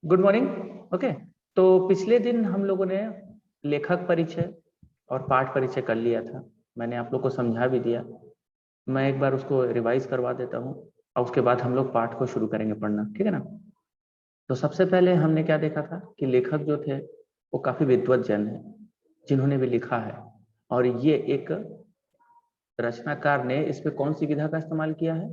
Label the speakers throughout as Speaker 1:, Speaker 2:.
Speaker 1: Good morning. Okay, तो पिछले दिन हम लोगों ने लेखक परिचय और पाठ परिचय कर लिया था। मैंने आप लोग को समझा भी दिया। मैं एक बार उसको रिवाइज करवा देता हूँ और उसके बाद हम लोग पाठ को शुरू करेंगे पढ़ना, ठीक है ना। तो सबसे पहले हमने क्या देखा था कि लेखक जो थे वो काफी विद्वत जन है, जिन्होंने भी लिखा है। और ये एक रचनाकार ने इस पे कौन सी विधा का इस्तेमाल किया है,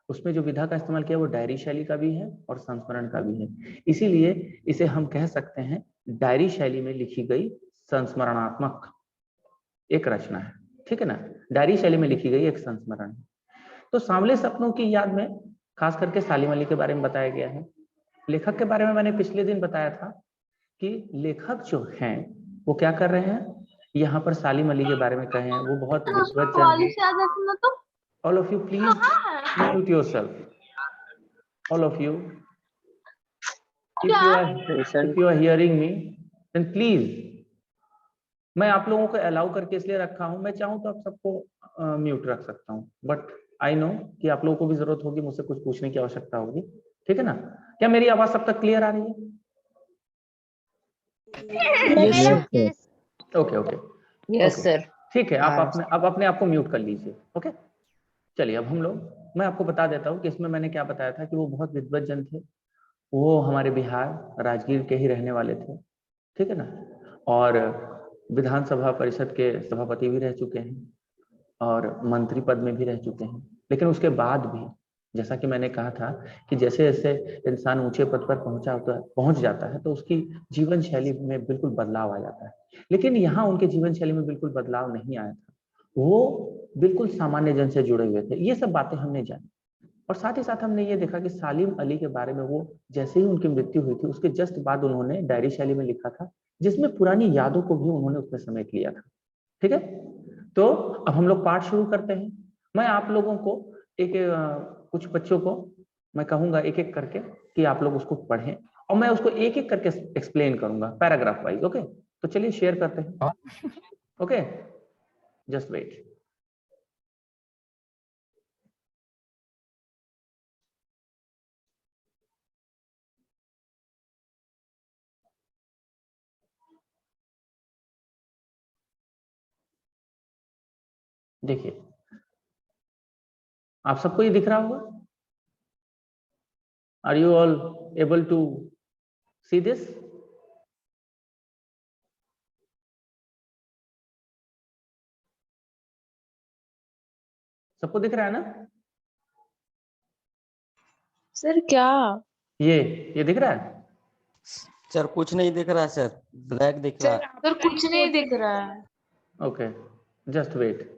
Speaker 1: उसमें जो विधा का इस्तेमाल किया वो डायरी शैली का भी है और संस्मरण का भी है। इसीलिए इसे हम कह सकते हैं डायरी शैली में लिखी गई संस्मरणात्मक एक रचना है, ठीक है ना। डायरी शैली में लिखी गई एक संस्मरण है। तो सांवले सपनों की याद में खास करके सालिम अली के बारे में बताया गया है। लेखक के बारे में मैंने पिछले दिन बताया था कि लेखक जो हैं वो क्या कर रहे हैं, यहाँ पर सालिम अली के बारे में कहे हैं वो बहुत विद्वत जन है। All of you please mute yourself, all of you. if you are hearing me then please, मैं आप लोगों को अलाउ करके इसलिए रखा हूं, मैं चाहूं तो आप सबको म्यूट रख सकता हूं, बट आई नो कि आप लोगों को भी जरूरत होगी, मुझसे कुछ पूछने की आवश्यकता होगी, ठीक है ना। क्या मेरी आवाज सब तक क्लियर आ रही है?
Speaker 2: Yes sir.
Speaker 1: Okay okay
Speaker 2: yes sir.
Speaker 1: ठीक है, आप अपने आप को म्यूट कर लीजिए। ओके, चलिए अब हम लोग, मैं आपको बता देता हूँ कि इसमें मैंने क्या बताया था कि वो बहुत विद्वत जन थे। वो हमारे बिहार राजगीर के ही रहने वाले थे, ठीक है ना। और विधानसभा परिषद के सभापति भी रह चुके हैं और मंत्री पद में भी रह चुके हैं। लेकिन उसके बाद भी, जैसा कि मैंने कहा था कि जैसे जैसे इंसान ऊंचे पद पर पहुंच जाता है तो उसकी जीवन शैली में बिल्कुल बदलाव आ जाता है। लेकिन यहाँ उनके जीवन शैली में बिल्कुल बदलाव नहीं आया था, वो बिल्कुल सामान्य जन से जुड़े हुए थे। ये सब बातें हमने जानी और साथ ही साथ हमने ये देखा कि सालिम अली के बारे में वो जैसे ही उनकी मृत्यु हुई थी उसके जस्ट बाद उन्होंने डायरी शैली में लिखा था, जिसमें पुरानी यादों को भी उन्होंने उसमें समेट लिया था, ठीक है। तो अब हम लोग पाठ शुरू करते हैं। मैं आप लोगों को कुछ बच्चों को मैं कहूंगा एक एक करके कि आप लोग उसको पढ़ें और मैं उसको एक एक करके एक्सप्लेन करूंगा पैराग्राफ वाइज। ओके, तो चलिए शेयर करते हैं। Okay, just wait. देखिए, आप सबको ये दिख रहा होगा। Are you all able to see this? सबको दिख रहा है ना?
Speaker 2: सर क्या?
Speaker 1: ये दिख रहा है?
Speaker 3: सर कुछ नहीं दिख रहा है सर, ब्लैक दिख रहा है।
Speaker 2: सर कुछ नहीं दिख रहा है।
Speaker 1: Okay, just wait.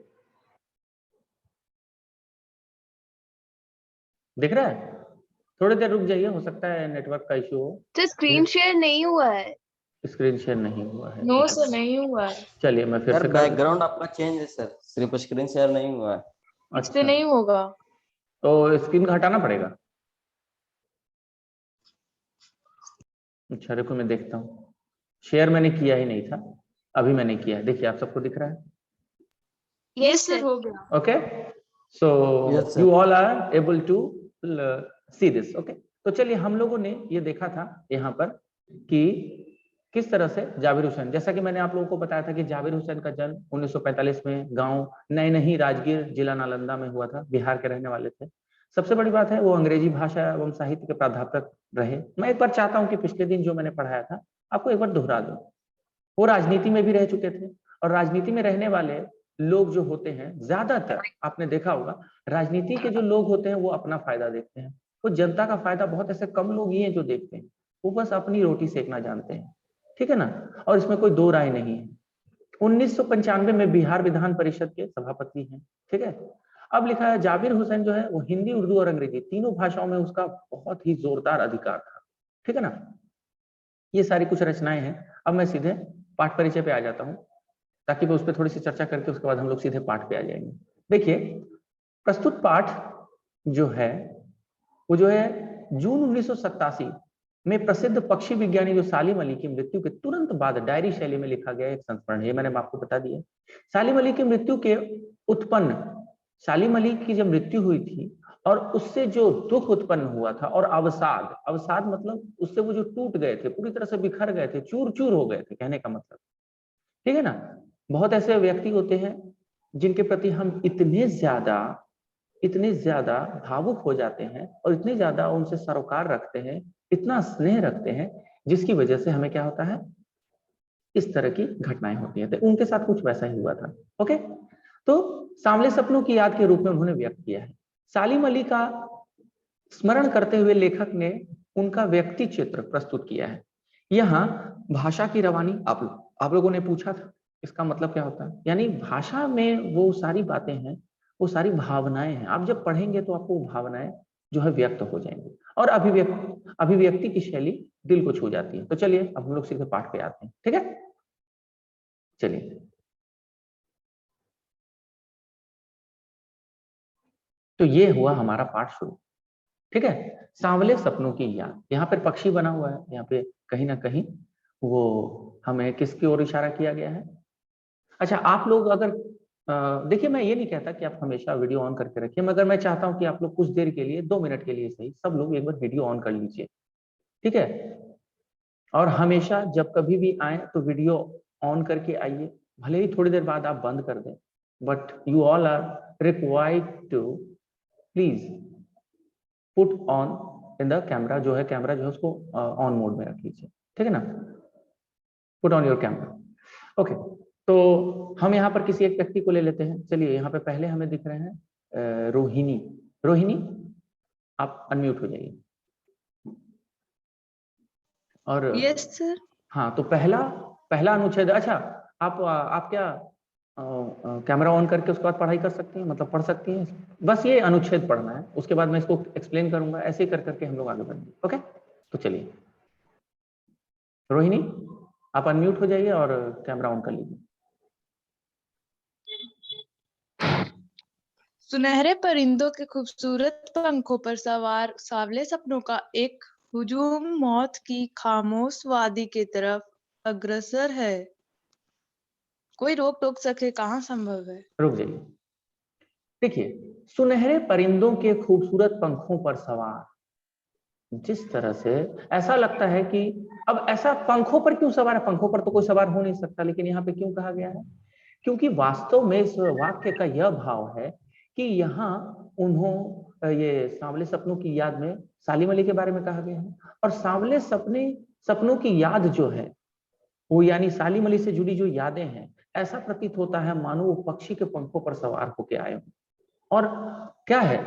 Speaker 1: दिख रहा है? थोड़ी देर रुक जाइए, हो सकता है नेटवर्क का इश्यू हो।
Speaker 2: सर स्क्रीन शेयर नहीं हुआ है।
Speaker 1: स्क्रीन शेयर नहीं हुआ है?
Speaker 2: नो सर, नहीं हुआ है।
Speaker 1: चलिए मैं फिर
Speaker 3: सर
Speaker 1: से कर।
Speaker 3: बैकग्राउंड आपका चेंज है सर, सिर्फ स्क्रीन शेयर नहीं हुआ है।
Speaker 2: इससे नहीं होगा
Speaker 1: तो स्क्रीन का हटाना पड़ेगा। अच्छा रुको मैं देखता हूँ। शेयर मैंने किया ही नहीं था, अभी मैंने किया है। देखिए आप सबको दिख रहा है?
Speaker 2: यस सर, हो गया।
Speaker 1: Okay, so
Speaker 3: Yes, sir.
Speaker 1: You all are able to see this. Okay, तो चलिए हम लोगों ने ये देखा था यहाँ पर कि किस तरह से जाबिर हुसैन, जैसा कि मैंने आप लोगों को बताया था कि जाबिर हुसैन का जन्म 1945 में गांव नई राजगीर जिला नालंदा में हुआ था। बिहार के रहने वाले थे। सबसे बड़ी बात है वो अंग्रेजी भाषा एवं साहित्य के प्राध्यापक रहे। मैं एक बार चाहता हूं कि पिछले दिन जो मैंने पढ़ाया था आपको एक बार दोहरा दूं। वो राजनीति में भी रह चुके थे और राजनीति में रहने वाले लोग जो होते हैं, ज्यादातर आपने देखा होगा राजनीति के जो लोग होते हैं वो अपना फायदा देखते हैं। वो जनता का फायदा बहुत ऐसे कम लोग ही हैं जो देखते हैं, वो बस अपनी रोटी सेकना जानते हैं, ठीक है ना। और इसमें कोई दो राय नहीं है। 1995 में बिहार विधान परिषद के सभापति हैं, ठीक है। अब लिखा है जाबिर हुसैन जो है वो हिंदी, उर्दू और अंग्रेजी तीनों भाषाओं में उसका बहुत ही जोरदार अधिकार था, ठीक है ना। ये सारी कुछ रचनाएं हैं। अब मैं सीधे पाठ परिचय पे आ जाता हूं ताकि मैं उस पर थोड़ी सी चर्चा करके उसके बाद हम लोग सीधे पाठ पे आ जाएंगे। देखिए, प्रस्तुत पाठ जो है वो जो है जून 1987 में प्रसिद्ध पक्षी विज्ञानी जो सालिम अली की मृत्यु के तुरंत बाद डायरी शैली में लिखा गया एक संस्मरण है। ये मैंने आपको बता दिया। सालिम अली की मृत्यु के उत्पन्न, सालिम अली की जब मृत्यु हुई थी और उससे जो दुख उत्पन्न हुआ था, और अवसाद, अवसाद मतलब उससे वो जो टूट गए थे, पूरी तरह से बिखर गए थे, चूर चूर हो गए थे, कहने का मतलब, ठीक है ना। बहुत ऐसे व्यक्ति होते हैं जिनके प्रति हम इतने ज्यादा भावुक हो जाते हैं और इतने ज्यादा उनसे सरोकार रखते हैं, इतना स्नेह रखते हैं, जिसकी वजह से हमें क्या होता है, इस तरह की घटनाएं होती हैं। तो उनके साथ कुछ वैसा ही हुआ था। ओके, तो सांवले सपनों की याद के रूप में उन्होंने व्यक्त किया है। सालिम अली का स्मरण करते हुए लेखक ने उनका व्यक्ति चित्र प्रस्तुत किया है। यहाँ भाषा की रवानी, आप लोगों ने पूछा था इसका मतलब क्या होता है, यानी भाषा में वो सारी बातें हैं, वो सारी भावनाएं हैं। आप जब पढ़ेंगे तो आपको वो भावनाएं जो है व्यक्त हो जाएंगी, और अभिव्यक्ति की शैली दिल को छू जाती है। तो चलिए अब हम लोग सीधे पाठ पे आते हैं, ठीक है। चलिए, तो ये हुआ हमारा पाठ शुरू, ठीक है। सांवले सपनों की याद, यहाँ पर पक्षी बना हुआ है, यहाँ पे कहीं ना कहीं वो हमें किसकी ओर इशारा किया गया है। अच्छा, आप लोग अगर देखिए, मैं ये नहीं कहता कि आप हमेशा वीडियो ऑन करके रखिए, मगर मैं चाहता हूं कि आप लोग कुछ देर के लिए, 2 मिनट के लिए सही, सब लोग एक बार वीडियो ऑन कर लीजिए, ठीक है। और हमेशा जब कभी भी आए तो वीडियो ऑन करके आइए, भले ही थोड़ी देर बाद आप बंद कर दें, but you all are required to please put on in the camera, जो है उसको ऑन मोड में रख लीजिए, ठीक है ना। Put on your camera. Okay, तो हम यहाँ पर किसी एक व्यक्ति को ले लेते हैं। चलिए, यहाँ पे पहले हमें दिख रहे हैं रोहिणी। रोहिणी, आप अनम्यूट हो जाइए। और
Speaker 2: यस सर।
Speaker 1: हाँ, तो पहला अनुच्छेद, अच्छा आप क्या कैमरा ऑन करके उसके बाद पढ़ाई कर सकती हैं, मतलब पढ़ सकती हैं। बस ये अनुच्छेद पढ़ना है, उसके बाद मैं इसको एक्सप्लेन करूंगा, ऐसे ही कर करके हम लोग आगे बढ़ेंगे। ओके, तो चलिए रोहिणी, आप अनम्यूट हो जाइए और कैमरा ऑन कर लीजिए।
Speaker 2: सुनहरे परिंदों के खूबसूरत पंखों पर सवार सांवले सपनों का एक हुजूम मौत की खामोश वादी की तरफ अग्रसर है। कोई रोक टोक सके कहाँ संभव है।
Speaker 1: रुक जाइए, देखिए, सुनहरे परिंदों के खूबसूरत पंखों पर सवार, जिस तरह से ऐसा लगता है कि अब ऐसा पंखों पर क्यों सवार है, पंखों पर तो कोई सवार हो नहीं सकता, लेकिन यहाँ पे क्यों कहा गया है, क्योंकि वास्तव में इस वाक्य का यह भाव है कि यहाँ ये सांवले सपनों की याद में सालिम अली के बारे में कहा गया है, और सांवले सपनों की याद जो है वो, यानी सालिम अली से जुड़ी जो यादें हैं, ऐसा प्रतीत होता है मानो वो पक्षी के पंखों पर सवार होकर आए हों। और क्या है,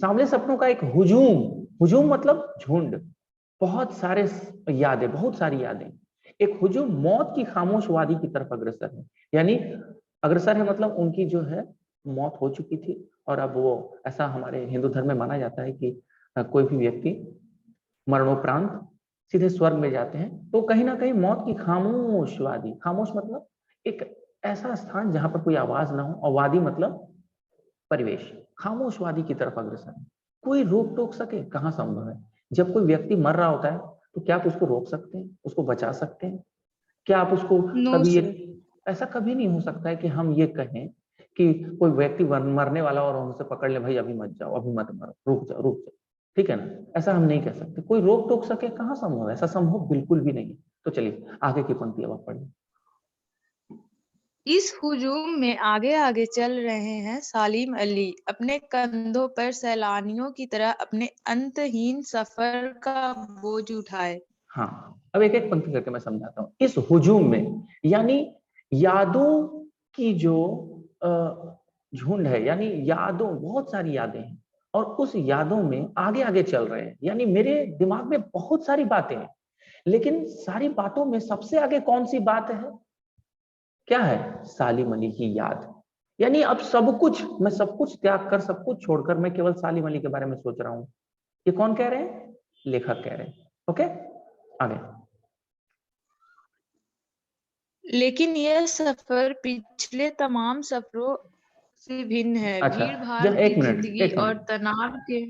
Speaker 1: सांवले सपनों का एक हुजूम मतलब झुंड, बहुत सारी यादें, एक हुजूम मौत की खामोश वादी की तरफ अग्रसर है। यानी अग्रसर है मतलब उनकी जो है मौत हो चुकी थी, और अब वो, ऐसा हमारे हिंदू धर्म में माना जाता है कि कोई भी व्यक्ति मरणोपरांत सीधे स्वर्ग में जाते हैं, तो कहीं ना कहीं मौत की खामोश वादी, खामोश मतलब एक ऐसा स्थान जहां पर कोई आवाज ना हो, और वादी मतलब परिवेश, खामोश वादी की तरफ अग्रसर है। कोई रोक टोक सके कहाँ संभव है। जब कोई व्यक्ति मर रहा होता है तो क्या आप उसको रोक सकते हैं, उसको बचा सकते हैं, क्या आप उसको
Speaker 2: नो
Speaker 1: कभी
Speaker 2: सर।
Speaker 1: ऐसा कभी नहीं हो सकता है कि हम ये कहें कि कोई व्यक्ति मरने वाला और हम उसे पकड़ ले, भाई अभी मत जाओ, अभी मत मरो, रुक जाओ रुक जाओ, ठीक है ना। ऐसा हम नहीं कह सकते, कोई रोक टोक सके कहाँ संभव है, ऐसा संभव बिल्कुल भी नहीं है। तो चलिए आगे की पंक्ति अब आप पढ़िए।
Speaker 2: इस हुजूम में आगे आगे चल रहे हैं सालिम अली, अपने कंधों पर सैलानियों की तरह अपने अंतहीन सफर का बोझ उठाए।
Speaker 1: हाँ, अब एक एक पंक्ति करके मैं समझाता हूँ। इस हुजूम में यानी यादों की जो झुंड है, यानी यादों, बहुत सारी यादें हैं, और उस यादों में आगे आगे चल रहे हैं, यानी मेरे दिमाग में बहुत सारी बातें हैं, लेकिन सारी बातों में सबसे आगे कौन सी बात है, क्या है, सालिम अली की याद। यानी अब मैं सब कुछ त्याग कर, सब कुछ छोड़कर मैं केवल सालिम अली के बारे में सोच रहा हूं। ये कौन कह रहे हैं, लेखक कह रहे हैं। ओके, आगे।
Speaker 2: लेकिन यह सफर पिछले तमाम सफरों से भिन्न है।
Speaker 1: अच्छा,
Speaker 2: भीड़ भाड़
Speaker 1: जब
Speaker 2: की
Speaker 1: एक मिनट,
Speaker 2: जिंदगी और तनाव के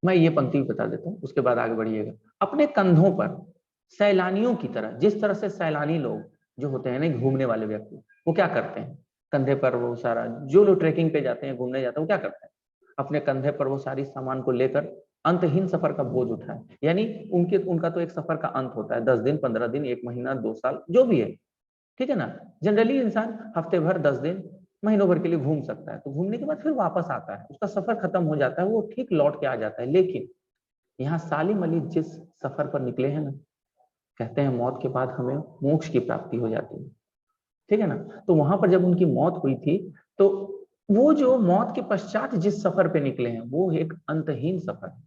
Speaker 1: मैं ये पंक्ति बता देता हूँ, उसके बाद आगे बढ़िएगा। अपने कंधों पर सैलानियों की तरह, जिस तरह से सैलानी लोग जो होते हैं ना, घूमने वाले व्यक्ति, वो क्या करते हैं, कंधे पर वो सारा, जो लोग ट्रेकिंग पे जाते हैं, घूमने जाते हैं, वो क्या करते हैं, अपने कंधे पर वो सारी सामान को लेकर अंतहीन सफर का बोझ उठाए। यानी उनका तो एक सफर का अंत होता है, 10 दिन, 15 दिन, 1 महीना, 2 साल, जो भी है, ठीक है ना। जनरली इंसान हफ्ते भर, 10 दिन, महीनों भर के लिए घूम सकता है, तो घूमने के बाद फिर वापस आता है, उसका सफर खत्म हो जाता है, वो ठीक लौट के आ जाता है। लेकिन यहाँ सालिम अली जिस सफर पर निकले हैं ना, कहते हैं मौत के बाद हमें मोक्ष की प्राप्ति हो जाती है, ठीक है ना। तो वहां पर जब उनकी मौत हुई थी, तो वो जो मौत के पश्चात जिस सफर पे निकले हैं वो एक अंतहीन सफर है,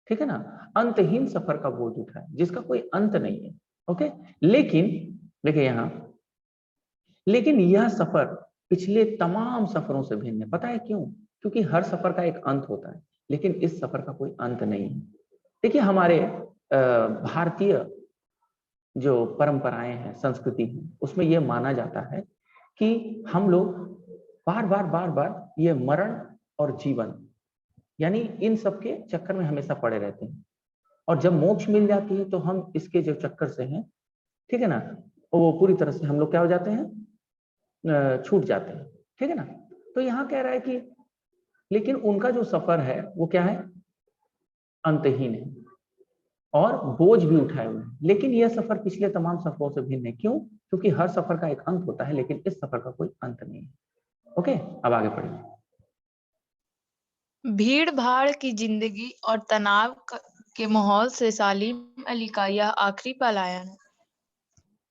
Speaker 1: ठीक है ना। अंतहीन सफर का बोझ उठा है जिसका कोई अंत नहीं है। ओके, लेकिन देखिए यहाँ, लेकिन यह सफर पिछले तमाम सफरों से भिन्न है। पता है क्यों? क्योंकि हर सफर का एक अंत होता है, लेकिन इस सफर का कोई अंत नहीं है। देखिए हमारे भारतीय जो परंपराएं हैं, संस्कृति है, उसमें यह माना जाता है कि हम लोग बार बार ये मरण और जीवन, यानी इन सब के चक्कर में हमेशा पड़े रहते हैं, और जब मोक्ष मिल जाती है तो हम इसके जो चक्कर से हैं, ठीक है ना, वो पूरी तरह से हम लोग क्या हो जाते हैं, छूट जाते हैं, ठीक है ना। तो यहाँ कह रहा है कि लेकिन उनका जो सफर है वो क्या है, अंतहीन है और बोझ भी उठाए हुए हैं। लेकिन यह सफर पिछले तमाम सफरों से भिन्न है। क्यों? क्योंकि हर सफर का एक अंत होता है, लेकिन इस सफर का कोई अंत नहीं है। ओके, अब आगे पढ़िए।
Speaker 2: भीड़ भाड़ की जिंदगी और तनाव के माहौल से सालिम अली का यह आखिरी पलायन है।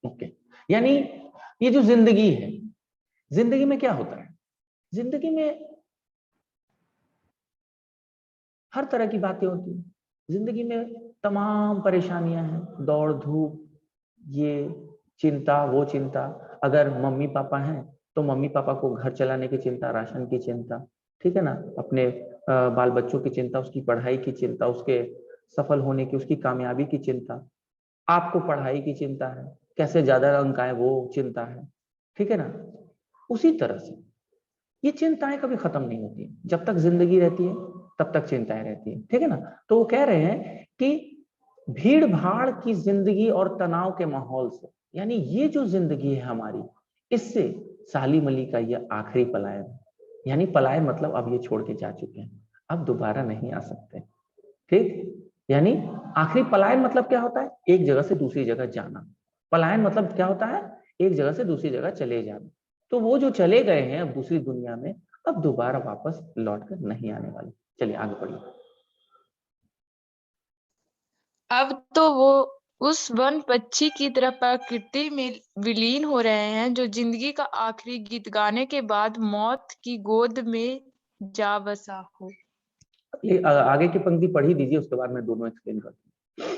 Speaker 1: ओके, यानी ये जो जिंदगी है, जिंदगी में क्या होता है, जिंदगी में हर तरह की बातें होती हैं। जिंदगी में तमाम परेशानियां हैं, दौड़ धूप, ये चिंता वो चिंता। अगर मम्मी पापा हैं तो मम्मी पापा को घर चलाने की चिंता, राशन की चिंता, ठीक है ना, अपने बाल बच्चों की चिंता, उसकी पढ़ाई की चिंता, उसके सफल होने की, उसकी कामयाबी की चिंता। आपको पढ़ाई की चिंता है, कैसे ज्यादा अंक आए वो चिंता है, ठीक है ना। उसी तरह से ये चिंताएं कभी खत्म नहीं होती, जब तक जिंदगी रहती है तब तक चिंताएं रहती है, ठीक है ना। तो वो कह रहे हैं कि भीड़ भाड़ की जिंदगी और तनाव के माहौल से, यानी ये जो जिंदगी है हमारी, इससे सालिम अली का ये आखिरी पलायन है। यानी पलायन मतलब अब ये छोड़ के जा चुके हैं, अब दोबारा नहीं आ सकते, ठीक। यानी आखिरी पलायन मतलब क्या होता है, एक जगह से दूसरी जगह जाना। पलायन मतलब क्या होता है, एक जगह से दूसरी जगह चले जाना। तो वो जो चले गए हैं अब दूसरी दुनिया में, अब दोबारा वापस लौट कर नहीं आने वाले। चलिए आगे बढ़िए।
Speaker 2: अब तो वो उस वन पक्षी की तरह प्रकृति में विलीन हो रहे हैं जो जिंदगी का आखिरी गीत गाने के बाद मौत की गोद में जा बसा हो।
Speaker 1: ये आगे की पंक्ति पढ़ी दीजिए, उसके बाद मैं दोनों एक्सप्लेन करता हूँ।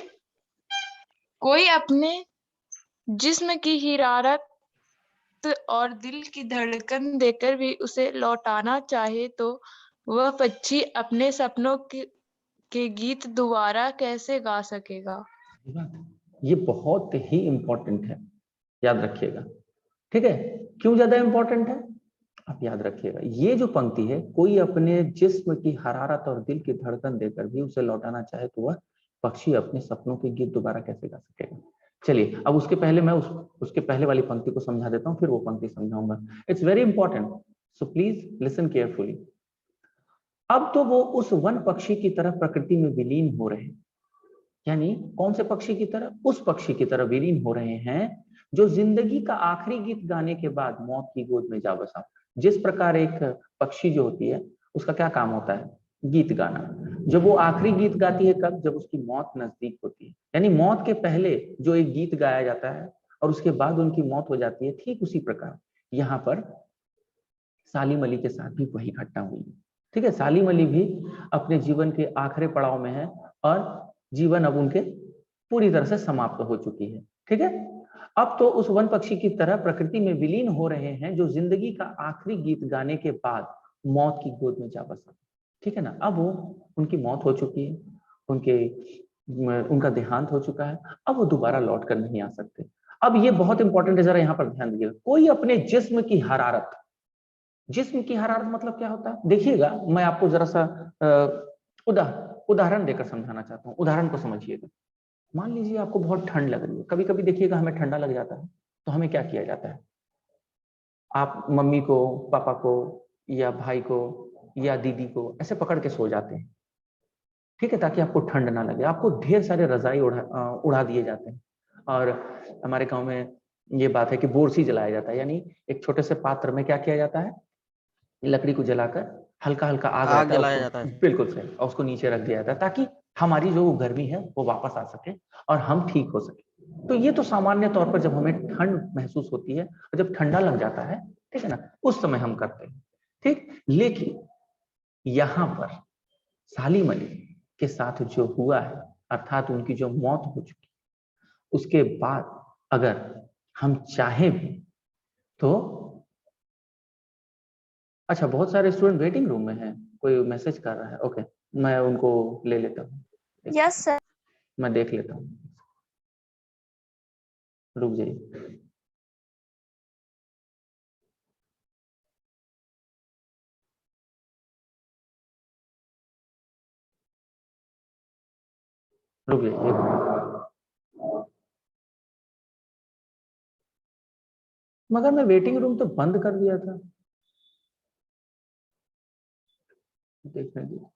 Speaker 2: कोई अपने जिस्म की हिरारत और दिल की धड़कन देकर भी उसे लौटाना चाहे तो वह पक्षी अपने सपनों के गीत दोबारा कैसे गा सकेगा।
Speaker 1: ये बहुत ही इंपॉर्टेंट है, याद रखिएगा, ठीक है। क्यों ज्यादा इंपॉर्टेंट है, आप याद रखिएगा। ये जो पंक्ति है, कोई अपने जिस्म की हरारत और दिल की धड़कन देकर भी उसे लौटाना चाहे तो वह पक्षी अपने सपनों के गीत दोबारा कैसे गा सकेगा। चलिए अब उसके पहले मैं उसके पहले वाली पंक्ति को समझा देता हूँ, फिर वो पंक्ति समझाऊंगा। It's very important, so please listen carefully. अब तो वो उस वन पक्षी की तरह प्रकृति में विलीन हो रहे हैं। यानी कौन से पक्षी की तरह, उस पक्षी की तरह विलीन हो रहे हैं जो जिंदगी का आखिरी गीत गाने के बाद मौत की गोद में जा बसा। जिस प्रकार एक पक्षी जो होती है उसका क्या काम होता है, गीत गाना। जब वो आखिरी गीत गाती है कब, जब उसकी मौत नजदीक होती है। यानी मौत के पहले जो एक गीत गाया जाता है और उसके बाद उनकी मौत हो जाती है, ठीक उसी प्रकार यहाँ पर सालिम अली के साथ भी वही घटना हुई है, ठीक है। सालिम अली भी अपने जीवन के आखिरी पड़ाव में है और जीवन अब उनके पूरी तरह से समाप्त हो चुकी है, ठीक है। अब तो उस वन पक्षी की तरह प्रकृति में विलीन हो रहे हैं जो जिंदगी का आखिरी गीत गाने के बाद मौत की गोद में जा बसा, ठीक है ना। अब वो उनकी मौत हो चुकी है, उनका देहांत हो चुका है, अब वो दोबारा लौट कर नहीं आ सकते। अब ये बहुत इंपॉर्टेंट है, जरा यहाँ पर ध्यान दीजिएगा। कोई अपने जिस्म की हरारत, जिस्म की हरारत मतलब क्या होता है, देखिएगा मैं आपको जरा सा उदाहरण देकर समझाना चाहता हूँ। उदाहरण को समझिएगा। मान लीजिए आपको बहुत ठंड लग रही है, कभी कभी देखिएगा हमें ठंडा लग जाता है, तो हमें क्या किया जाता है, आप मम्मी को, पापा को या भाई को या दीदी को ऐसे पकड़ के सो जाते हैं, ठीक है, ताकि आपको ठंड ना लगे। आपको ढेर सारे रजाई उड़ा दिए जाते हैं। और हमारे गांव में ये बात है कि बोरसी जलाया जाता है, यानी एक छोटे से पात्र में क्या किया जाता है, लकड़ी को जलाकर हल्का हल्का आग
Speaker 3: आग
Speaker 1: रहता है
Speaker 3: जलाया
Speaker 1: उसको,
Speaker 3: जाता है।
Speaker 1: बिल्कुल सही, और उसको नीचे रख दिया जाता है ताकि हमारी जो गर्मी है वो वापस आ सके और हम ठीक हो सके। तो ये तो सामान्य तौर पर जब हमें ठंड महसूस होती है और जब ठंडा लग जाता है, ठीक है ना, उस समय हम करते हैं, ठीक। लेकिन यहाँ पर सालिम अली के साथ जो हुआ है, अर्थात उनकी जो मौत हो चुकी, उसके बाद अगर हम चाहें भी तो, अच्छा बहुत सारे स्टूडेंट वेटिंग रूम में हैं, कोई मैसेज कर रहा है, ओके मैं उनको ले लेता हूँ।
Speaker 4: Yes sir.
Speaker 1: मैं देख लेता हूँ, रुक जाइए। रुक जाइए एक मिनट। मगर मैं वेटिंग रूम तो बंद कर दिया था, देखने दीजिए।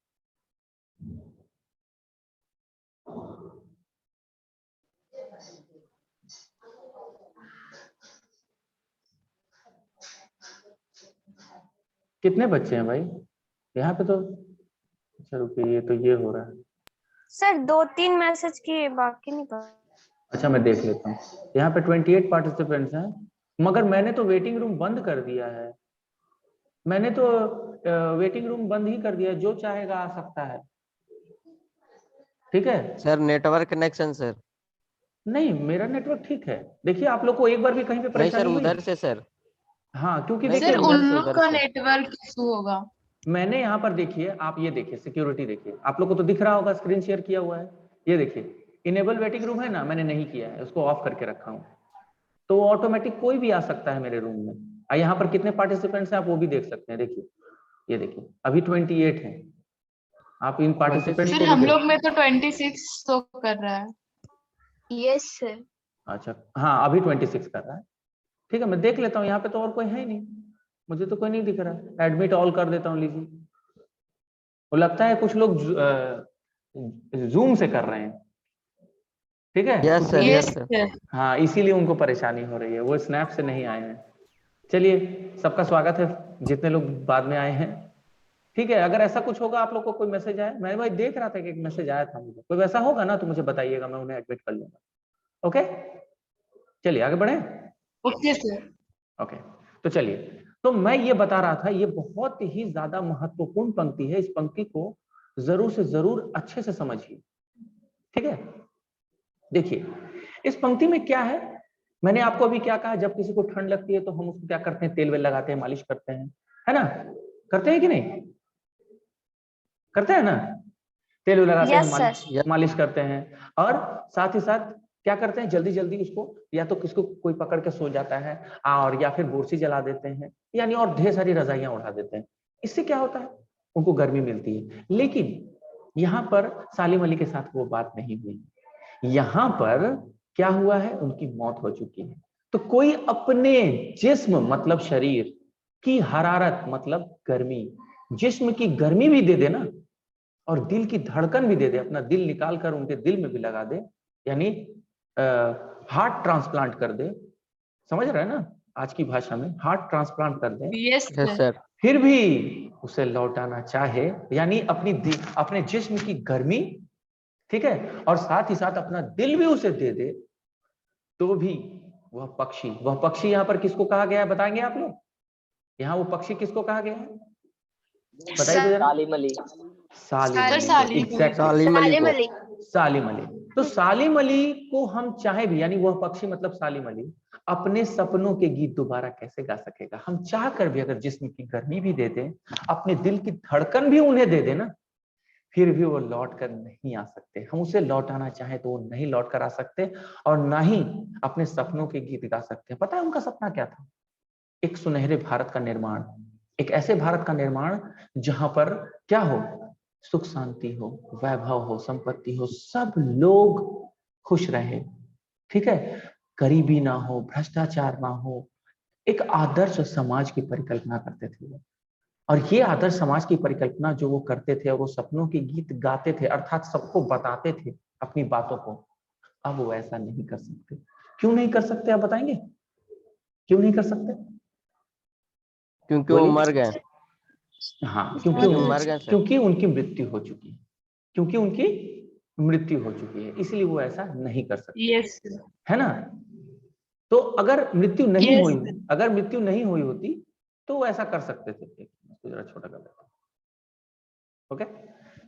Speaker 1: कितने बच्चे हैं भाई यहाँ पे? तो अच्छा रुकिए, ये तो ये हो रहा है।
Speaker 4: सर 2-3 मैसेज किए, बाकी नहीं पता।
Speaker 1: अच्छा मैं देख लेता हूँ। यहाँ पे 28 पार्टिसिपेंट्स हैं, मगर मैंने तो वेटिंग रूम बंद कर दिया है। मैंने तो वेटिंग रूम बंद ही कर दिया है, जो चाहेगा आ सकता है, ठीक है।
Speaker 3: Sir network connection sir.
Speaker 1: नहीं मेरा नेटवर्क ठीक है। देखिए आप लोग को एक बार भी कहीं पे
Speaker 3: नहीं सर,
Speaker 1: परेशानी हुई?
Speaker 3: उधर से सर।
Speaker 1: हाँ क्योंकि
Speaker 3: नहीं
Speaker 1: देखिए
Speaker 2: सर
Speaker 3: उधर
Speaker 2: उन
Speaker 3: से
Speaker 2: लोग
Speaker 3: उधर
Speaker 2: का
Speaker 3: से।
Speaker 2: नेटवर्क इशू होगा।
Speaker 1: मैंने यहाँ पर देखिए, आप ये देखिए सिक्योरिटी देखिए, आप लोग को तो दिख रहा होगा, स्क्रीन शेयर किया हुआ है, ये देखिए इनेबल वेटिंग रूम है ना, मैंने नहीं किया है, उसको ऑफ करके रखा हूँ, तो ऑटोमेटिक कोई भी आ सकता है मेरे रूम में। और यहाँ पर कितने पार्टिसिपेंट्स हैं आप वो भी देख सकते हैं, देखिए ये देखिए अभी 28 हैं। आप इन पार्टिसिपेंट्स
Speaker 3: 26
Speaker 1: को
Speaker 2: फिर
Speaker 1: भी
Speaker 2: हम
Speaker 1: देख,
Speaker 2: लोग में तो 26 शो कर रहा है।
Speaker 4: Yes sir.
Speaker 1: अच्छा हाँ अभी 26 कर रहा है, ठीक है। मैं देख लेता हूँ, यहाँ पे तो और कोई है ही नहीं, मुझे तो कोई नहीं दिख रहा। एडमिट ऑल कर देता हूँ, लीजिए। वो लगता है कुछ लोग जूम से कर रहे हैं, ठीक है,
Speaker 3: यस
Speaker 1: कुछ
Speaker 3: सर,
Speaker 1: लोग,
Speaker 2: यस
Speaker 3: यस सर।
Speaker 2: सर।
Speaker 1: हाँ इसीलिए उनको परेशानी हो रही है, वो स्नैप से नहीं आए हैं। चलिए सबका स्वागत है, जितने लोग बाद में आए हैं, ठीक है। अगर ऐसा कुछ होगा, आप लोग को कोई मैसेज आया, मैं भाई देख रहा था कि एक मैसेज आया था मुझे, कोई वैसा होगा ना तो मुझे बताइएगा, मैं उन्हें एडमिट कर लूंगा। ओके चलिए आगे बढ़े।
Speaker 2: Okay sir.
Speaker 1: ओके तो चलिए, तो मैं ये बता रहा था, ये बहुत ही ज्यादा महत्वपूर्ण पंक्ति है, इस पंक्ति को जरूर से जरूर अच्छे से समझिए, ठीक है। देखिए इस पंक्ति में क्या है, मैंने आपको अभी क्या कहा, जब किसी को ठंड लगती है तो हम उसको क्या करते हैं, तेल वेल लगाते हैं, मालिश करते हैं, है ना, करते हैं कि नहीं, करते हैं ना, तेल वेल लगाते हैं,
Speaker 4: यस
Speaker 1: मालिश
Speaker 4: सर।
Speaker 3: यस
Speaker 1: मालिश करते हैं। और साथ ही साथ क्या करते हैं, जल्दी जल्दी उसको या तो किसको कोई पकड़ के सो जाता है, और या फिर बोरसी जला देते हैं, यानी और ढेर सारी रजाइयां उड़ा देते हैं। इससे क्या होता है, उनको गर्मी मिलती है। लेकिन यहाँ पर सालिम अली के साथ वो बात नहीं हुई। यहाँ पर क्या हुआ है, उनकी मौत हो चुकी है। तो कोई अपने जिस्म मतलब शरीर की हरारत मतलब गर्मी, जिस्म की गर्मी भी दे देना, और दिल की धड़कन भी दे दे, अपना दिल निकाल कर उनके दिल में भी लगा दे, यानी हार्ट ट्रांसप्लांट कर दे, समझ रहे हैं ना, आज की भाषा में हार्ट ट्रांसप्लांट कर दे,
Speaker 2: यस
Speaker 3: यस
Speaker 2: सर।
Speaker 3: सर।
Speaker 1: फिर भी उसे लौटाना चाहे, यानी अपने जिस्म की गर्मी, ठीक है, और साथ ही साथ अपना दिल भी उसे दे दे, तो भी वह पक्षी यहाँ पर किसको कहा गया है, बताएंगे आप लोग? यहाँ वो पक्षी किसको कहा गया है, बताइए तो जरा।
Speaker 5: सालिम अली।
Speaker 1: सालिम
Speaker 2: सर
Speaker 1: अली,
Speaker 2: सालिम।
Speaker 1: एग्जैक्टली
Speaker 3: सालिम अली
Speaker 4: सालिम
Speaker 3: को।
Speaker 4: अली।
Speaker 1: सालिम अली। तो सालिम अली को हम चाहे भी, यानी वह पक्षी मतलब सालिम अली अपने सपनों के गीत दोबारा कैसे गा सकेगा। हम चाह कर भी अगर जिस्म की गर्मी भी दे दें, अपने दिल की धड़कन भी उन्हें दे देना, फिर भी वो लौट कर नहीं आ सकते। हम उसे लौटाना चाहे तो वो नहीं लौट कर आ सकते, और ना ही अपने सपनों के गीत गा सकते। पता है उनका सपना क्या था? एक सुनहरे भारत का निर्माण, एक ऐसे भारत का निर्माण जहां पर क्या हो, सुख शांति हो, वैभव हो, संपत्ति हो, सब लोग खुश रहे, ठीक है, गरीबी ना हो, भ्रष्टाचार ना हो, एक आदर्श समाज की परिकल्पना करते थे वो। और ये आदर्श समाज की परिकल्पना जो वो करते थे और वो सपनों के गीत गाते थे, अर्थात सबको बताते थे अपनी बातों को, अब वो ऐसा नहीं कर सकते। क्यों नहीं कर सकते, आप बताएंगे क्यों नहीं कर सकते?
Speaker 3: क्योंकि वो
Speaker 1: बोलिए।
Speaker 3: मर गए।
Speaker 1: हाँ,
Speaker 3: क्योंकि वो मर गए सर।
Speaker 1: क्योंकि उनकी मृत्यु हो चुकी है, क्योंकि उनकी मृत्यु हो चुकी है, इसलिए वो ऐसा नहीं कर सकते।
Speaker 2: यस
Speaker 1: है ना? तो अगर मृत्यु नहीं
Speaker 2: Yes,
Speaker 1: हुई, अगर मृत्यु नहीं हुई होती तो वो ऐसा कर सकते थे। इसको जरा छोटा कर देता हूं, ओके,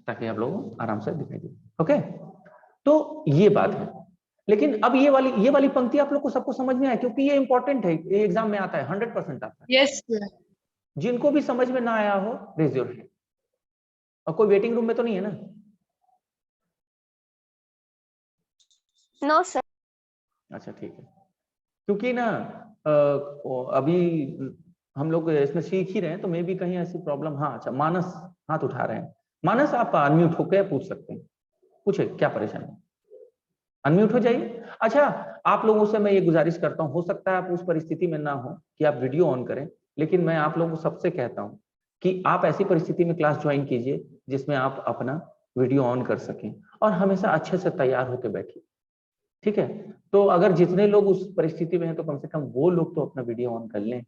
Speaker 1: ताकि आप लोगों को आराम से दिखाई दे। ओके, तो ये बात है। लेकिन अब ये वाली पंक्ति आप लोग को सबको समझ में आया, क्योंकि ये इंपॉर्टेंट है, ये एग्जाम में आता है, 100% आता है।
Speaker 2: yes, sir.
Speaker 1: जिनको भी समझ में ना आया हो, रेज योर हैंड। और कोई वेटिंग रूम में तो नहीं है ना?
Speaker 4: No sir.
Speaker 1: अच्छा ठीक है, क्योंकि ना अभी हम लोग इसमें सीख ही रहे हैं, तो मे भी कहीं ऐसी प्रॉब्लम। हाँ अच्छा, मानस हाथ उठा रहे हैं। मानस आप अनम्यूट होकर पूछ सकते हैं, पूछे क्या परेशानी है, अनम्यूट हो जाइए। अच्छा, आप लोगों से मैं ये गुजारिश करता हूँ, हो सकता है आप उस परिस्थिति में ना हो कि आप वीडियो ऑन करें, लेकिन मैं आप लोगों को सबसे कहता हूँ कि आप ऐसी परिस्थिति में क्लास ज्वाइन कीजिए जिसमें आप अपना वीडियो ऑन कर सकें, और हमेशा अच्छे से तैयार होकर बैठिए, ठीक है? तो अगर जितने लोग उस परिस्थिति में हैं, तो कम से कम वो लोग तो अपना वीडियो ऑन कर लें।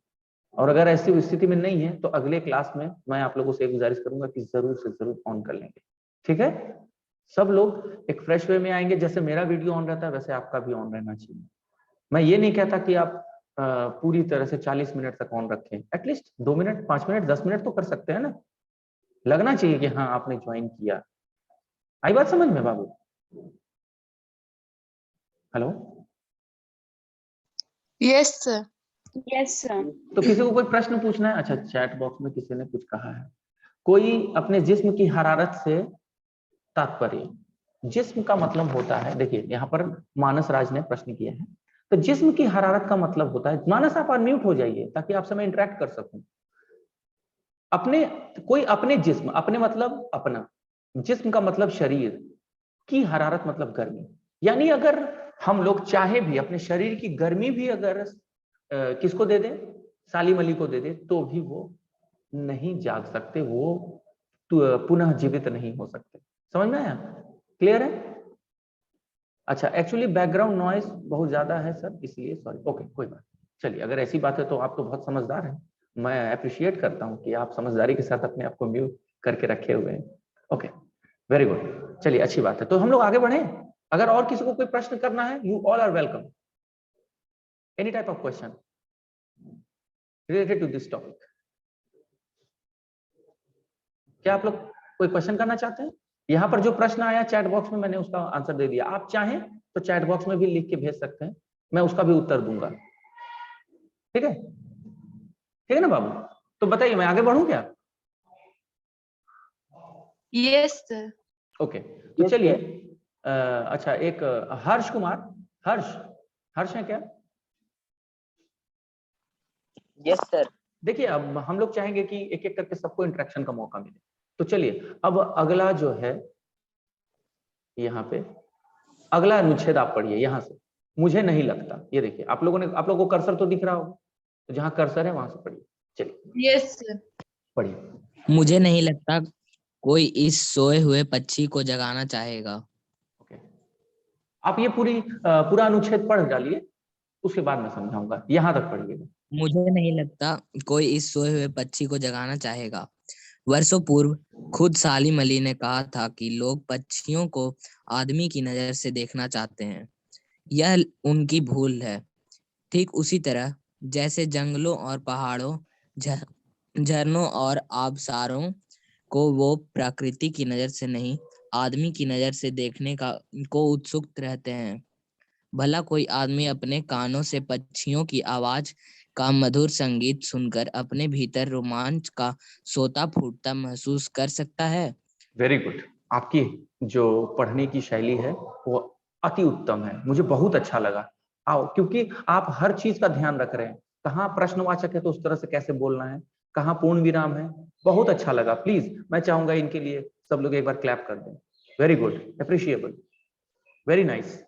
Speaker 1: और अगर ऐसी स्थिति में नहीं है, तो अगले क्लास में मैं आप लोगों से गुजारिश करूंगा कि जरूर से जरूर ऑन कर लेंगे, ठीक है? सब लोग एक फ्रेश वे में आएंगे, जैसे मेरा वीडियो ऑन रहता है वैसे आपका भी ऑन रहना चाहिए। मैं ये नहीं कहता कि आप पूरी तरह से 40 मिनट तक ऑन रखें, एटलीस्ट 2 मिनट, 5 मिनट, 10 मिनट तो कर सकते हैं ना, लगना चाहिए कि हाँ आपने ज्वाइन किया। आई बात समझ में बाबू? Hello,
Speaker 2: Yes, sir.
Speaker 4: Yes sir.
Speaker 1: तो किसी को कोई प्रश्न पूछना है? अच्छा, चैट बॉक्स में किसी ने कुछ कहा है, कोई अपने जिस्म की हरारत से तात्पर्य, जिस्म का मतलब होता है, देखिए यहाँ पर मानस राज ने प्रश्न किया है, तो जिस्म की हरारत का मतलब होता है, मानस आप अनम्यूट हो जाइए ताकि आपसे मैं इंटरेक्ट कर सकूं। अपने, कोई अपने जिस्म, अपने मतलब अपना, जिस्म का मतलब शरीर, की हरारत मतलब गर्मी। यानी अगर हम लोग चाहे भी अपने शरीर की गर्मी भी अगर किसको दे दे, साली मली को दे दे, तो भी वो नहीं जाग सकते, वो पुनः जीवित नहीं हो सकते। समझ में आया? क्लियर है? अच्छा, एक्चुअली बैकग्राउंड नॉइज बहुत ज्यादा है सर, इसलिए सॉरी। ओके, कोई बात। चलिए, अगर ऐसी बात है तो आप तो बहुत समझदार हैं, मैं अप्रिशिएट करता हूं कि आप समझदारी के साथ अपने आप को म्यूट करके रखे हुए हैं। Okay, very good. चलिए, अच्छी बात है, तो हम लोग आगे बढ़े। अगर और किसी को कोई प्रश्न करना है, you all are welcome, any type of question related to this topic. क्या आप लोग कोई क्वेश्चन करना चाहते हैं? यहाँ पर जो प्रश्न आया चैट बॉक्स में, मैंने उसका आंसर दे दिया। आप चाहें तो चैट बॉक्स में भी लिख के भेज सकते हैं, मैं उसका भी उत्तर दूंगा। ठीक है? ठीक है ना बाबू? तो बताइए, मैं आगे बढ़ूं क्या?
Speaker 2: Yes, sir.
Speaker 1: ओके, तो चलिए। अच्छा, एक हर्ष कुमार, हर्ष, हर्ष है क्या?
Speaker 5: Yes sir.
Speaker 1: देखिए, अब हम लोग चाहेंगे कि एक एक करके सबको इंटरेक्शन का मौका मिले, तो चलिए अब अगला जो है, यहाँ पे अगला अनुच्छेद आप पढ़िए यहाँ से। मुझे नहीं लगता, ये देखिए, आप लोगों को कर्सर तो दिख रहा होगा, तो जहां कर्सर है वहां से पढ़िए। चलिए
Speaker 2: Yes, sir.
Speaker 1: पढ़िए।
Speaker 5: मुझे नहीं लगता कोई इस सोए हुए पक्षी को जगाना चाहेगा।
Speaker 1: ओके, आप ये पूरा अनुच्छेद पढ़ डालिए, उसके बाद मैं समझाऊंगा, यहां तक पढ़िएगा।
Speaker 5: मुझे नहीं लगता कोई इस सोए हुए पक्षी को जगाना चाहेगा। वर्षों पूर्व खुद सालिम अली ने कहा था कि लोग पक्षियों को आदमी की नजर से देखना चाहते हैं। यह उनकी भूल है। ठीक उसी तरह जैसे जंगलों और पहाड़ों, झरनों और आबशारों को वो प्रकृति की नजर से नहीं, आदमी की नजर से देखने को उत्सुक रहते हैं। भला कोई आदमी अपने कानों से पक्षियों की आवाज का मधुर संगीत सुनकर अपने भीतर रोमांच का सोता फूटता महसूस कर सकता है?
Speaker 1: वेरी गुड, आपकी जो पढ़ने की शैली है वो अति उत्तम है, मुझे बहुत अच्छा लगा। आओ, क्योंकि आप हर चीज का ध्यान रख रहे हैं, कहाँ प्रश्नवाचक है तो उस तरह से कैसे बोलना है, कहाँ पूर्ण विराम है, बहुत अच्छा लगा। प्लीज मैं चाहूंगा इनके लिए सब लोग एक बार क्लैप कर दें। Very good, appreciable, very nice.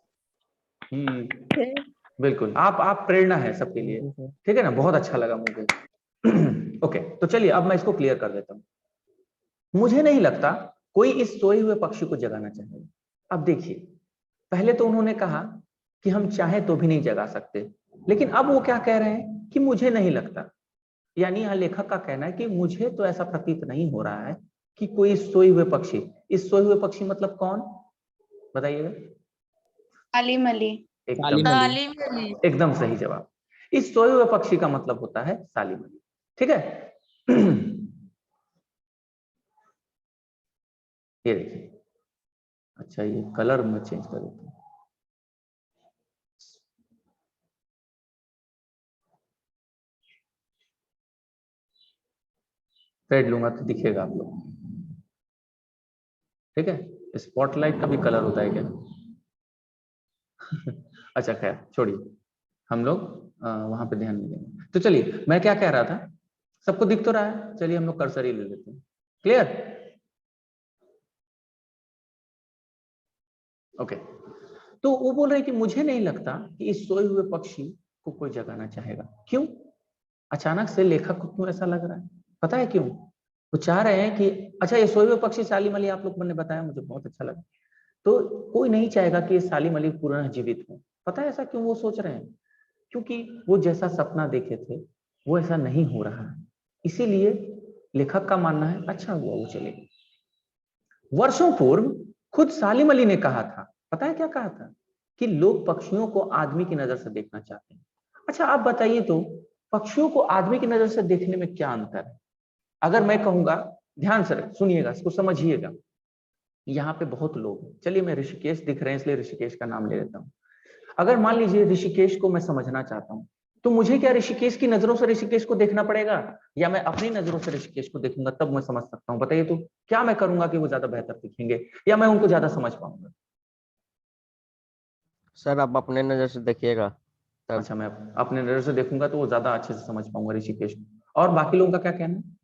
Speaker 1: बिल्कुल, आप प्रेरणा है सबके लिए, ठीक है ना? बहुत अच्छा लगा मुझे। ओके, तो चलिए अब मैं इसको क्लियर कर देता हूं। मुझे नहीं लगता कोई इस सोए हुए पक्षी को जगाना चाहेगा। अब देखिए, पहले तो उन्होंने कहा कि हम चाहे तो भी नहीं जगा सकते, लेकिन अब वो क्या कह रहे हैं कि मुझे नहीं लगता। यानी यहाँ लेखक का कहना है कि मुझे तो ऐसा प्रतीत नहीं हो रहा है कि कोई सोए हुए पक्षी, इस सोए हुए पक्षी मतलब कौन, बताइएगा।
Speaker 4: कालीमली।
Speaker 1: एकदम
Speaker 2: तालीमली।
Speaker 1: एकदम सही जवाब। इस सोए हुए पक्षी का मतलब होता है सालीमली। ठीक है। ये देखिए, अच्छा ये कलर में चेंज कर देता हूं। रेड लूंगा तो दिखेगा आप लोग। ठीक है, स्पॉटलाइट का भी कलर होता है क्या? अच्छा खैर छोड़िए, हम लोग वहां पे ध्यान नहीं देंगे। तो चलिए, मैं क्या कह रहा था, सबको दिख तो रहा है? चलिए हम लोग कर्सर ही ले लेते हैं। क्लियर? ओके, तो वो बोल रहे हैं कि मुझे नहीं लगता कि इस सोए हुए पक्षी को कोई जगाना चाहेगा। क्यों? अचानक से लेखक को क्यों ऐसा लग रहा है? पता है क्यों? वो चाह रहे हैं कि अच्छा ये सोए हुए पक्षी सालीमली आप लोग ने बताया, मुझे बहुत अच्छा लगा। तो कोई नहीं चाहेगा कि ये सालीमली पुनः जीवित हो। पता है ऐसा क्यों वो सोच रहे हैं? क्योंकि वो जैसा सपना देखे थे वो ऐसा नहीं हो रहा है, इसीलिए लेखक का मानना है अच्छा हुआ वो चले गए। वर्षों पूर्व खुद सालिम अली ने कहा था, पता है क्या कहा था? कि लोग पक्षियों को आदमी की नजर से देखना चाहते हैं। अच्छा आप बताइए तो, पक्षियों को आदमी की नजर से देखने में क्या अंतर है? अगर मैं कहूंगा, ध्यान से सुनिएगा, इसको समझिएगा। यहाँ पे बहुत लोग हैं, चलिए मैं ऋषिकेश दिख रहे हैं इसलिए ऋषिकेश का नाम ले लेता हूँ। अगर मान लीजिए ऋषिकेश को मैं समझना चाहता हूँ, तो मुझे क्या ऋषिकेश की नजरों से ऋषिकेश को देखना पड़ेगा, या मैं अपनी नजरों से ऋषिकेश को देखूंगा तब मैं समझ सकता हूँ? बताइए तो, क्या मैं करूंगा कि वो ज्यादा बेहतर दिखेंगे या मैं उनको ज्यादा समझ पाऊंगा?
Speaker 3: सर आप अपने नजर से देखिएगा तब।
Speaker 1: अच्छा, मैं अपने नजर से देखूंगा तो वो ज्यादा अच्छे से समझ पाऊंगा ऋषिकेश को। और बाकी लोगों का क्या कहना है?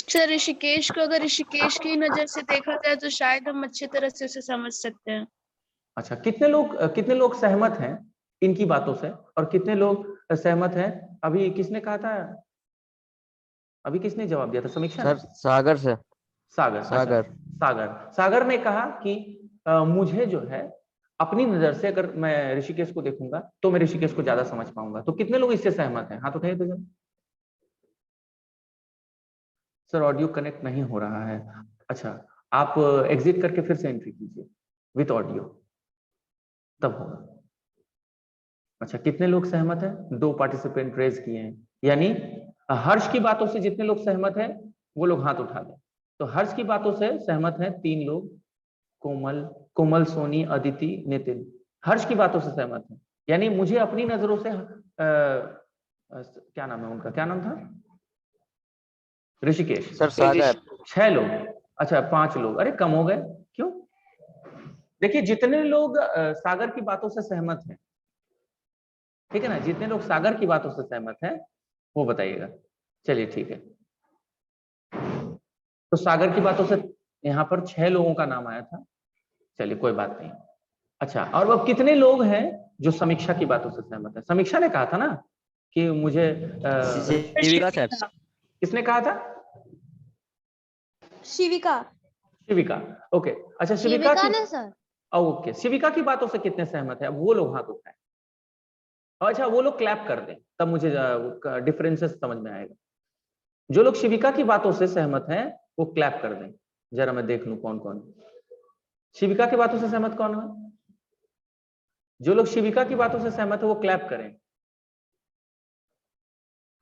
Speaker 2: सर ऋषिकेश को अगर ऋषिकेश की नजर से देखा जाए तो शायद हम अच्छी तरह से उसे समझ सकते हैं।
Speaker 1: अच्छा, कितने लोग सहमत हैं इनकी बातों से, और कितने लोग सहमत हैं? अभी किसने कहा था, अभी किसने जवाब दिया था? समीक्षा
Speaker 3: सर
Speaker 1: ने?
Speaker 3: सागर से।
Speaker 1: सागर, अच्छा
Speaker 3: सागर।
Speaker 1: सागर ने कहा कि मुझे जो है अपनी नजर से अगर मैं ऋषिकेश को देखूंगा तो मैं ऋषिकेश को ज्यादा समझ पाऊंगा। तो कितने लोग इससे सहमत हैं? हाथ उठाइए तो जरा। सर ऑडियो कनेक्ट नहीं हो रहा है। अच्छा, आप एग्जिट करके फिर से एंट्री कीजिए विथ ऑडियो, तब होगा। अच्छा, कितने लोग सहमत हैं? 2 पार्टिसिपेंट रेज किए हैं, यानी हर्ष की बातों से जितने लोग सहमत हैं वो लोग हाथ उठा दें। तो हर्ष की बातों से सहमत हैं 3 लोग, कोमल, सोनी, अदिति, नितिन। हर्ष की बातों से सहमत है, यानी मुझे अपनी नजरों से क्या नाम है उनका, क्या नाम था? ऋषिकेश।
Speaker 3: सर सागर।
Speaker 1: 6 लोग। अच्छा 5 लोग, अरे कम हो गए, क्यों? देखिए जितने लोग सागर की बातों से सहमत हैं, ठीक है ना, जितने लोग सागर की बातों से सहमत हैं वो बताइएगा। चलिए ठीक है, तो सागर की बातों से यहाँ पर 6 लोगों का नाम आया था। चलिए कोई बात नहीं। अच्छा, और वो कितने लोग हैं जो समीक्षा की बातों से सहमत है? समीक्षा ने कहा था ना कि मुझे
Speaker 3: शिविका सर।
Speaker 1: किसने कहा था?
Speaker 4: शिविका।
Speaker 1: शिविका। ओके, अच्छा शिविका की,
Speaker 4: ने सर।
Speaker 1: ओके, शिविका की बातों से कितने सहमत है? अब वो लोग हाथ उठाएं। अच्छा वो लोग क्लैप कर दें, तब मुझे डिफरेंसेस समझ में आएगा। जो लोग शिविका की बातों से सहमत हैं वो क्लैप कर दें, जरा मैं देख लूं कौन कौन। शिविका की बातों से सहमत कौन है? जो लोग शिविका की बातों से सहमत है वो क्लैप करें।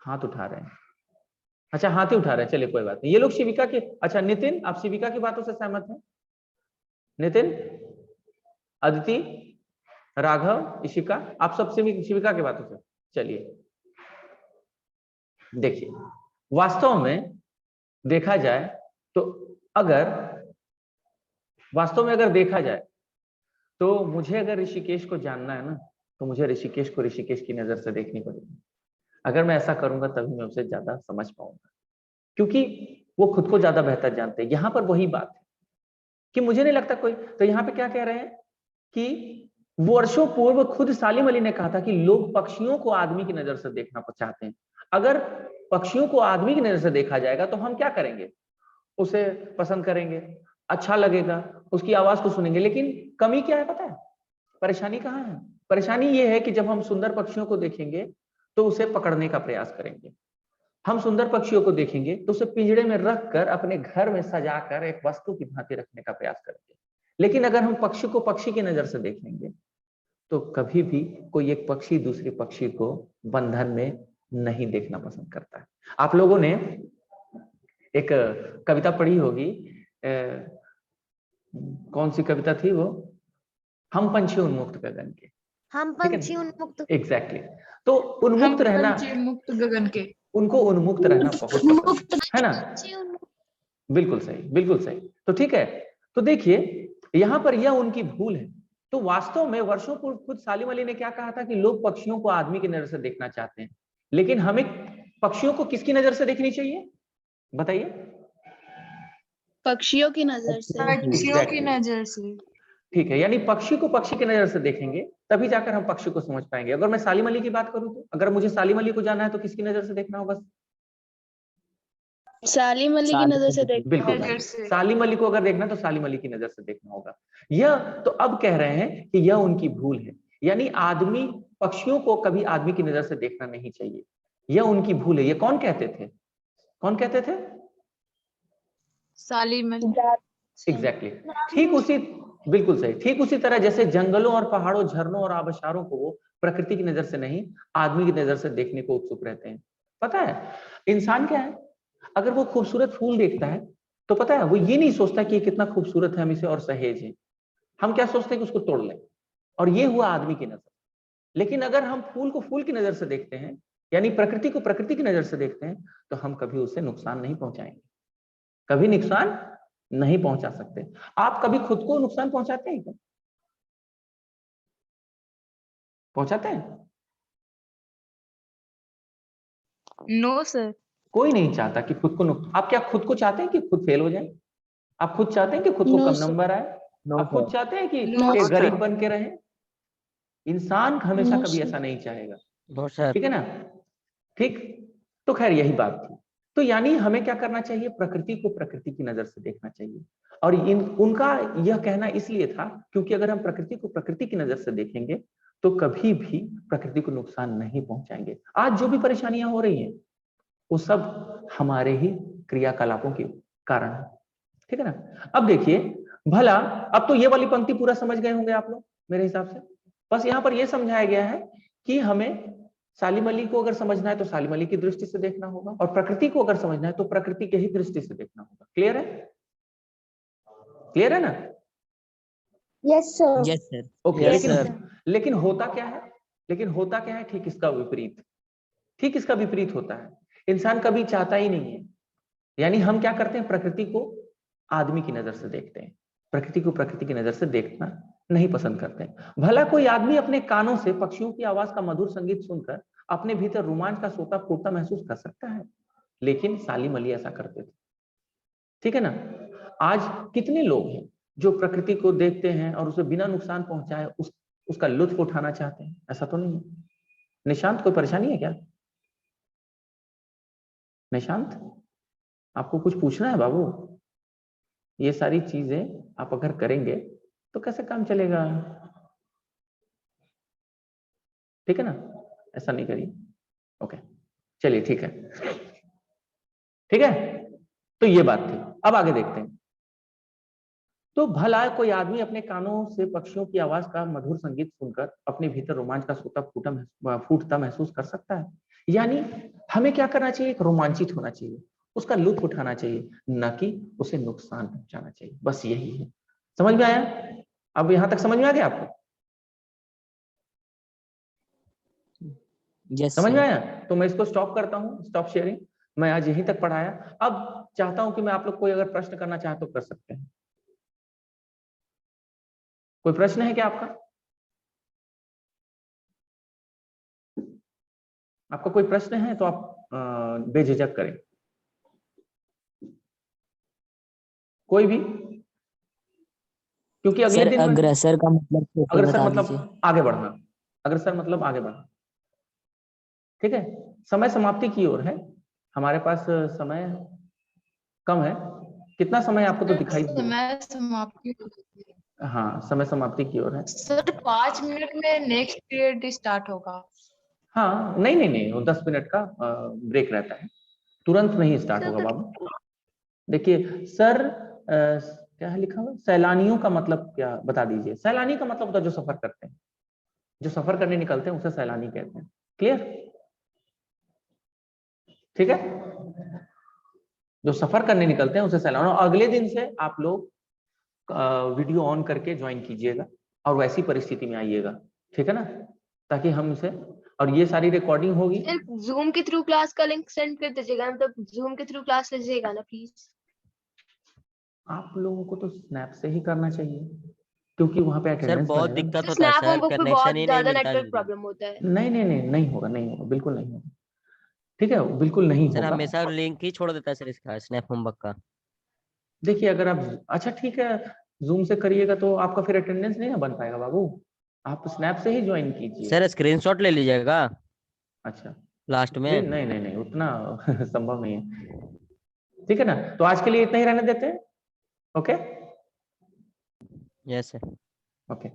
Speaker 1: हाथ उठा रहे हैं, अच्छा हाथ ही उठा रहे हैं, चलिए कोई बात नहीं। ये लोग शिविका की, अच्छा नितिन आप शिविका की बातों से सहमत हैं? नितिन, अदिति, राघव, इशिका, आप सब शिविका की बातों से। चलिए देखिए, वास्तव में देखा जाए तो वास्तव में अगर देखा जाए तो मुझे अगर ऋषिकेश को जानना है ना, तो मुझे ऋषिकेश को ऋषिकेश की नजर से देखनी पड़ेगी। अगर मैं ऐसा करूंगा तभी मैं उसे ज्यादा समझ पाऊंगा, क्योंकि वो खुद को ज्यादा बेहतर जानते हैं। यहां पर वही बात है कि मुझे नहीं लगता कोई, तो यहाँ पे क्या कह रहे हैं कि वर्षों पूर्व खुद सालिम अली ने कहा था कि लोग पक्षियों को आदमी की नजर से देखना चाहते हैं। अगर पक्षियों को आदमी की नजर से देखा जाएगा तो हम क्या करेंगे, उसे पसंद करेंगे, अच्छा लगेगा, उसकी आवाज को सुनेंगे। लेकिन कमी क्या है पता है, परेशानी कहाँ है? परेशानी ये है कि जब हम सुंदर पक्षियों को देखेंगे तो उसे पकड़ने का प्रयास करेंगे। हम सुंदर पक्षियों को देखेंगे तो उसे पिंजरे में रखकर अपने घर में सजाकर एक वस्तु की भांति रखने का प्रयास करेंगे। लेकिन अगर हम पक्षी को पक्षी की नजर से देखेंगे तो कभी भी कोई एक पक्षी दूसरे पक्षी को बंधन में नहीं देखना पसंद करता है। आप लोगों ने एक कविता पढ़ी होगी, कौन सी कविता थी वो, हम पंछी उन्मुक्त गगन के।
Speaker 4: हम
Speaker 1: ठीक है
Speaker 4: पंछी
Speaker 1: ना?
Speaker 4: उन्मुक्त
Speaker 1: एग्जैक्टली। तो उन्मुक्त रहना,
Speaker 2: मुक्त गगन के।
Speaker 1: उनको उन्मुक्त रहना बहुत पसंद है ना?
Speaker 4: पंछी उन्मुक्त।
Speaker 1: बिल्कुल सही, बिल्कुल सही। तो ठीक है, तो देखिए यहां पर यह उनकी भूल है। तो वास्तव में वर्षों पूर्व खुद सालिम अली ने क्या कहा था कि लोग पक्षियों को आदमी की नजर से देखना चाहते हैं, लेकिन हमें पक्षियों को किसकी नजर से देखनी चाहिए बताइए?
Speaker 2: पक्षियों की नजर से।
Speaker 1: पक्षियों की
Speaker 2: नजर से।
Speaker 1: ठीक है, यानी पक्षी को पक्षी की नजर से देखेंगे तभी जाकर हम पक्षी को समझ पाएंगे। अगर मैं सालिम अली की बात करूं तो अगर मुझे सालिम अली को जाना है तो किसकी नजर से देखना होगा?
Speaker 2: सालिम अली की नजर से देखना
Speaker 1: बिल्कुल
Speaker 2: होगा।
Speaker 1: भाई, सालिम अली को अगर देखना तो सालिम अली की नजर से देखना होगा। यह तो अब कह रहे हैं कि यह उनकी भूल है, यानी आदमी पक्षियों को कभी आदमी की नजर से देखना नहीं चाहिए, यह उनकी भूल है। ये कौन कहते थे? कौन कहते थे?
Speaker 2: सालिम अली।
Speaker 1: एग्जैक्टली ठीक उसी, बिल्कुल सही, ठीक उसी तरह जैसे जंगलों और पहाड़ों, झरनों और आबशारों को वो प्रकृति की नजर से नहीं आदमी की नजर से देखने को उत्सुक रहते हैं। पता है इंसान क्या है, अगर वो खूबसूरत फूल देखता है तो पता है वो ये नहीं सोचता कि ये कितना खूबसूरत है, हम इसे और सहेज है। हम क्या सोचते हैं कि उसको तोड़ लें, और ये हुआ आदमी की नजर। लेकिन अगर हम फूल को फूल की नजर से देखते हैं, यानी प्रकृति को प्रकृति की नजर से देखते हैं, तो हम कभी उसे नुकसान नहीं पहुंचाएंगे, कभी नुकसान नहीं पहुंचा सकते। आप कभी खुद को नुकसान पहुंचाते हैं क्या? पहुंचाते हैं?
Speaker 2: No sir.
Speaker 1: कोई नहीं चाहता कि खुद को आप क्या खुद को चाहते हैं कि खुद फेल हो जाए? आप खुद चाहते हैं कि खुद को
Speaker 2: No,
Speaker 1: कम
Speaker 2: sir.
Speaker 1: नंबर आए?
Speaker 3: नो
Speaker 1: आप खुद
Speaker 3: सर।
Speaker 1: चाहते हैं कि
Speaker 2: No,
Speaker 1: एक
Speaker 2: sir.
Speaker 1: गरीब बन के रहे? इंसान हमेशा
Speaker 2: No,
Speaker 1: कभी
Speaker 2: sir.
Speaker 1: ऐसा नहीं चाहेगा,
Speaker 3: नो सर।
Speaker 1: ठीक है ना? ठीक, तो खैर यही बात थी। तो यानी हमें क्या करना चाहिए, प्रकृति को प्रकृति की नजर से देखना चाहिए। और उनका यह कहना इसलिए था क्योंकि अगर हम प्रकृति को प्रकृति की नजर से देखेंगे तो कभी भी प्रकृति को नुकसान नहीं पहुंचाएंगे। आज जो भी परेशानियां हो रही हैं वो सब हमारे ही क्रियाकलापों के कारण है, ठीक है ना? अब देखिए भला, अब तो ये वाली पंक्ति पूरा समझ गए होंगे आप लोग मेरे हिसाब से। बस यहाँ पर यह समझाया गया है कि हमें सालिम अली को अगर समझना है तो सालिम अली की दृष्टि से देखना होगा, और प्रकृति को अगर समझना है तो प्रकृति की ही दृष्टि से देखना होगा। क्लियर है? क्लियर है ना?
Speaker 4: Yes sir.
Speaker 5: Yes sir.
Speaker 1: Okay.
Speaker 3: Yes,
Speaker 1: लेकिन
Speaker 3: sir.
Speaker 1: लेकिन होता क्या है, लेकिन होता क्या है, ठीक इसका विपरीत, ठीक इसका विपरीत होता है। इंसान कभी चाहता ही नहीं है, यानी हम क्या करते हैं, प्रकृति को आदमी की नजर से देखते हैं, प्रकृति को प्रकृति की नजर से देखना नहीं पसंद करते हैं। भला कोई आदमी अपने कानों से पक्षियों की आवाज का मधुर संगीत सुनकर अपने भीतर रोमांच का सोता फूटता महसूस कर सकता है, लेकिन सालिम अली ऐसा करते थे, ठीक है ना? आज कितने लोग हैं जो प्रकृति को देखते हैं और उसे बिना नुकसान पहुंचाए उसका लुत्फ उठाना चाहते हैं? ऐसा तो नहीं है। निशांत, कोई परेशानी है क्या? निशांत, आपको कुछ पूछना है बाबू? ये सारी चीजें आप अगर करेंगे तो कैसे काम चलेगा, ठीक है ना? ऐसा नहीं करिए। ओके, चलिए ठीक है, ठीक है। तो ये बात थी। अब आगे देखते हैं। तो भला कोई आदमी अपने कानों से पक्षियों की आवाज का मधुर संगीत सुनकर अपने भीतर रोमांच का सोता फूटता महसूस कर सकता है? यानी हमें क्या करना चाहिए, एक रोमांचित होना चाहिए, उसका लुत्फ उठाना चाहिए, न कि उसे नुकसान पहुंचाना चाहिए। बस यही है। समझ में आया? अब यहां तक समझ में आ गया आपको?
Speaker 5: यस
Speaker 1: समझ में
Speaker 5: सर।
Speaker 1: आया? तो मैं इसको स्टॉप करता हूं, स्टॉप शेयरिंग। मैं आज यहीं तक पढ़ाया। अब चाहता हूं कि मैं आप लोग कोई अगर प्रश्न करना चाहे तो कर सकते हैं। कोई प्रश्न है क्या आपका? आपका कोई प्रश्न है तो आप बेझिझक करें, कोई भी, क्योंकि अगले
Speaker 5: सर
Speaker 1: दिन मैं,
Speaker 5: अग्रसर का मतलब फिर से
Speaker 1: अग्रसर
Speaker 5: बता दीजिए।
Speaker 1: मतलब आगे बढ़ना, अग्रसर मतलब आगे बढ़ना, ठीक है? समय समाप्ति की ओर है, हमारे पास समय कम है। कितना समय आपको तो दिखाई दे,
Speaker 2: समय समाप्ति हो गई है।
Speaker 1: हाँ समय समाप्ति की ओर है।
Speaker 2: सर 5 मिनट में नेक्स्ट पीरियड स्टार्ट होगा।
Speaker 1: हाँ नहीं नहीं नहीं, वो 10 मिनट का ब्रेक रहता है, तुरंत नहीं स्टार्ट होगा बाबू। देखिए सर क्या है लिखा हुआ, सैलानियों का मतलब क्या बता दीजिए। सैलानी का मतलब होता है जो सफर करते हैं, जो सफर करने निकलते हैं उसे सैलानी कहते हैं। क्लियर, ठीक है, जो सफर करने निकलते हैं उसे सैलानी। और अगले दिन से आप लोग वीडियो ऑन करके ज्वाइन कीजिएगा और वैसी परिस्थिति में आइएगा, ठीक है ना, ताकि हम इसे, और ये सारी रिकॉर्डिंग होगी।
Speaker 6: जूम के थ्रू क्लास का लिंक सेंड कर दीजिएगा, मतलब जूम के थ्रू क्लास लीजिएगा ना प्लीज।
Speaker 1: आप लोगों को तो स्नैप से ही करना चाहिए, क्योंकि वहां पे
Speaker 3: सर
Speaker 1: अटेंडेंस
Speaker 3: बहुत
Speaker 1: बनेगा।
Speaker 3: दिक्कत होता है
Speaker 6: स्नैप
Speaker 3: सर,
Speaker 6: बुक पे
Speaker 3: कनेक्शन
Speaker 6: बहुत
Speaker 3: ही नहीं
Speaker 6: ज्यादा
Speaker 3: मिलता
Speaker 6: नेटवर्क
Speaker 3: जल्दी।
Speaker 6: प्रॉब्लम होता है।
Speaker 1: नहीं नहीं नहीं, नहीं होगा, नहीं होगा, बिल्कुल नहीं होगा, ठीक है, बिल्कुल नहीं
Speaker 3: सर
Speaker 1: होगा।
Speaker 3: हमेशा लिंक ही छोड़ देता है सर इसका, स्नैप होमवर्क का।
Speaker 1: देखिए अगर आप, अच्छा ठीक है, जूम से करिएगा तो आपका फिर अटेंडेंस नहीं ना बन पाएगा बाबू, आप स्नैप से ही ज्वाइन कीजिए।
Speaker 3: सर स्क्रीनशॉट ले लीजिएगा
Speaker 1: अच्छा,
Speaker 3: लास्ट में।
Speaker 1: नहीं नहीं नहीं, उतना संभव नहीं है, ठीक है ना। तो आज के लिए इतना ही रहने देते हैं, ओके
Speaker 3: यस सर।
Speaker 1: ओके।